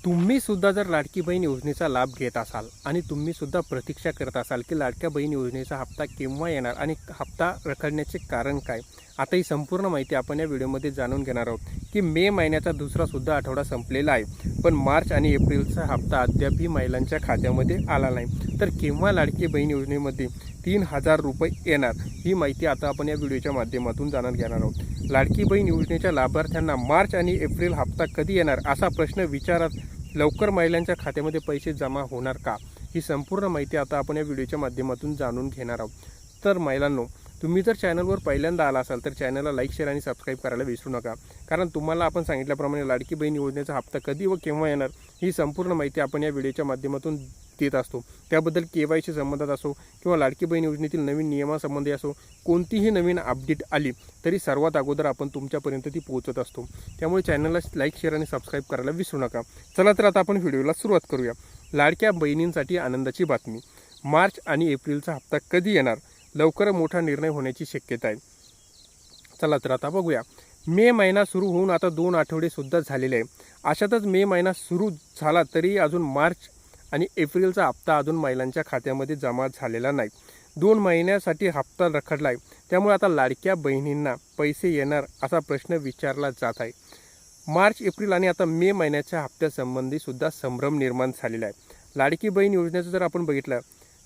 तुम्ही सुद्धा जर लाडकी बहीण योजनेचा लाभ घेत असाल आणि तुम्ही सुद्धा प्रतीक्षा करत असाल की लाडक्या बहीण योजनेचा हप्ता केव्हा येणार आणि हप्ता रखडण्याचे कारण काय, आता ही संपूर्ण माहिती आपण या व्हिडिओमध्ये जाणून घेणार आहोत की मे महिन्याचा दुसरा सुद्धा आठवडा संपलेला आहे, पण मार्च आणि एप्रिलचा हप्ता अद्यापही महिलांच्या खात्यामध्ये आला नाही. तर केव्हा लाडकी बहीण योजनेमध्ये 3000 रुपये येणार ही माहिती आता आपण या व्हिडिओच्या माध्यमातून जाणून घेणार आहोत. लाडकी बहीण योजनेच्या लाभार्थ्यांना मार्च आणि एप्रिल हप्ता कधी येणार असा प्रश्न विचारत लवकर महिलांच्या खात्यामध्ये पैसे जमा होणार का, ही संपूर्ण माहिती आता आपण या व्हिडिओच्या माध्यमातून जाणून घेणार आहोत. तर महिलांनो, तुम्ही जर चॅनलवर पहिल्यांदा आला असाल तर चॅनलला लाईक, शेअर आणि सबस्क्राईब करायला विसरू नका. कारण तुम्हाला आपण सांगितल्याप्रमाणे लाडकी बहीण योजनेचा हप्ता कधी व केव्हा येणार ही संपूर्ण माहिती आपण या व्हिडिओच्या माध्यमातून देत असतो. त्याबद्दल KYC संबंधात असो किंवा लाडकी बहीण योजनेतील नवीन नियमासंबंधी असो, कोणतीही नवीन अपडेट आली तरी सर्वात अगोदर आपण तुमच्यापर्यंत ती पोहोचत असतो. त्यामुळे चॅनलला लाईक, शेअर आणि सबस्क्राईब करायला विसरू नका. चला तर आता आपण व्हिडिओला सुरुवात करूया. लाडक्या बहिणींसाठी आनंदाची बातमी. मार्च आणि एप्रिलचा हप्ता कधी येणार, लवकर मोठा निर्णय होण्याची शक्यता आहे. चला तर आता बघूया. मे महिना सुरू होऊन आता 2 आठवडे सुद्धा झालेले आहे. अशातच मे महिना सुरू झाला तरी अजून मार्च आणि एप्रिलचा हप्ता अजून महिलांच्या खात्यामध्ये जमा झालेला नाही. 2 महिन्यासाठी हप्ता रखडला आहे. त्यामुळे आता लाडक्या बहिणींना पैसे येणार असा प्रश्न विचारला जात आहे. मार्च, एप्रिल आणि आता मे महिन्याच्या हप्त्यासंबंधी सुद्धा संभ्रम निर्माण झालेला आहे. लाडकी बहीण योजनेचं जर आपण बघितलं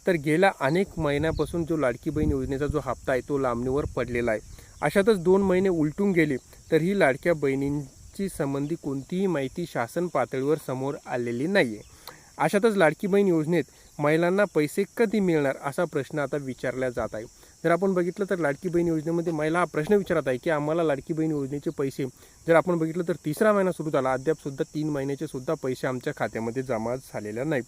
तर गेल्या अनेक महिन्यापासून जो लाडकी बहीण योजनेचा जो हप्ता आहे तो लांबणीवर पडलेला आहे. अशातच 2 महिने उलटून गेले तरीही लाडक्या बहिणींची संबंधी कोणतीही माहिती शासन पातळीवर समोर आलेली नाही आहे. अशातच लाडकी बहीण योजनेत महिलांना पैसे कधी मिळणार असा प्रश्न आता विचारला जात आहे. जर आपण बघितलं तर लाडकी बहीण योजनेमध्ये महिला हा प्रश्न विचारत आहे की आम्हाला लाडकी बहीण योजनेचे पैसे, जर आपण बघितलं तर 3रा महिना सुरू झाला, अद्यापसुद्धा 3 महिन्याचे सुद्धा पैसे आमच्या खात्यामध्ये जमा झालेला नाही.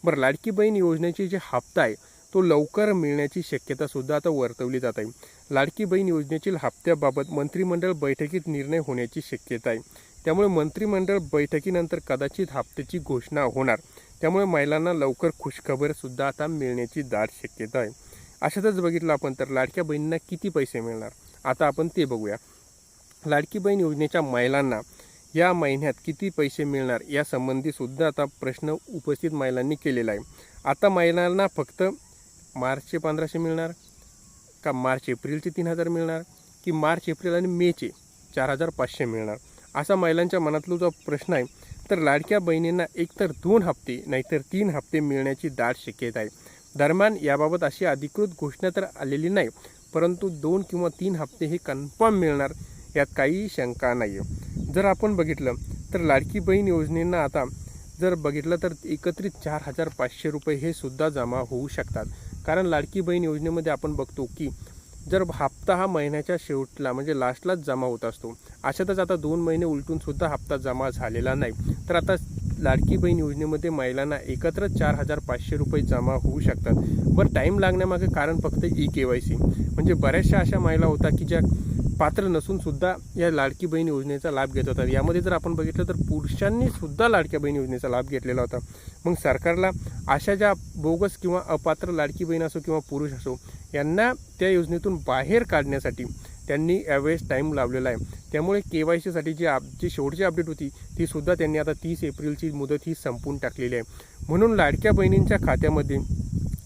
बरं, लाडकी बहीण योजनेची जे हप्ता आहे तो लवकर मिळण्याची शक्यता सुद्धा आता वर्तवली जात आहे. लाडकी बहीण योजनेतील हप्त्याबाबत मंत्रिमंडळ बैठकीत निर्णय होण्याची शक्यता आहे. त्यामुळे मंत्रिमंडळ बैठकीनंतर कदाचित हप्त्याची घोषणा होणार. त्यामुळे महिलांना लवकर खुशखबरसुद्धा आता मिळण्याची दाट शक्यता आहे. अशातच बघितलं आपण तर लाडक्या बहिणींना किती पैसे मिळणार आता आपण ते बघूया. लाडकी बहीण योजनेच्या महिलांना या महिन्यात किती पैसे मिळणार यासंबंधी सुद्धा आता प्रश्न उपस्थित महिलांनी केलेला आहे. आता महिलांना फक्त मार्चचे 1500 मिळणार का, मार्च एप्रिलचे 3000 मिळणार की मार्च, एप्रिल आणि मेचे 4500 मिळणार, असा महिलांच्या मनातला जो प्रश्न आहे. तर लाडक्या बहिणींना एकतर 2 हप्ते नाहीतर 3 हप्ते मिळण्याची दाट शक्यता आहे. दरम्यान याबाबत अशी अधिकृत घोषणा तर आलेली नाही, परंतु 2 किंवा 3 हप्ते हे कन्फर्म मिळणार यात काही शंका नाही आहे. जर आपण बघितलं तर लाडकी बहीण योजनेंना आता जर बघितलं तर एकत्रित 4500 रुपये हे सुद्धा जमा होऊ शकतात. कारण लाडकी बहीण योजनेमध्ये आपण बघतो की जर हप्ता हा महिन्याच्या शेवटला म्हणजे लास्टलाच जमा होत असतो. अशातच आता 2 महिने उलटून सुद्धा हप्ता जमा झालेला नाही. तर आता लाडकी बहीण योजनेमध्ये महिलांना एकत्र 4500 रुपये जमा होऊ शकतात. बरं, टाईम लागण्यामागे कारण फक्त KYC, म्हणजे बऱ्याचशा अशा महिला होता की ज्या पात्र नसून सुद्धा या लाडकी बहीण योजनेचा लाभ घेत होतात. यामध्ये जर आपण बघितलं तर पुरुषांनी सुद्धा लाडक्या बहीण योजनेचा लाभ घेतलेला होता. मग सरकारला अशा ज्या बोगस किंवा अपात्र लाडकी बहीण असो किंवा पुरुष असो यांना त्या योजनेतून बाहेर काढण्यासाठी त्यांनी यावेळेस टाईम लावलेला आहे. त्यामुळे KYCसाठी जी शेवटची अपडेट होती ती सुद्धा त्यांनी आता 30 एप्रिलची मुदत ही संपून टाकलेली आहे. म्हणून लाडक्या बहिणींच्या खात्यामध्ये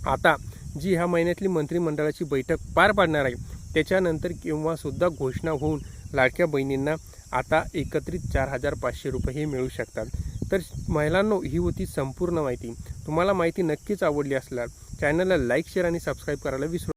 आता जी ह्या महिन्यातली मंत्रिमंडळाची बैठक पार पाडणार आहे त्याच्यानंतर केव्हासुद्धा घोषणा होऊन लाडक्या बहिणींना आता एकत्रित 4500 रुपये हे मिळू शकतात. तर महिलांनो, ही होती संपूर्ण माहिती. तुम्हाला माहिती नक्कीच आवडली असल्यास चॅनलला लाईक, शेअर आणि सबस्क्राईब करायला विसरू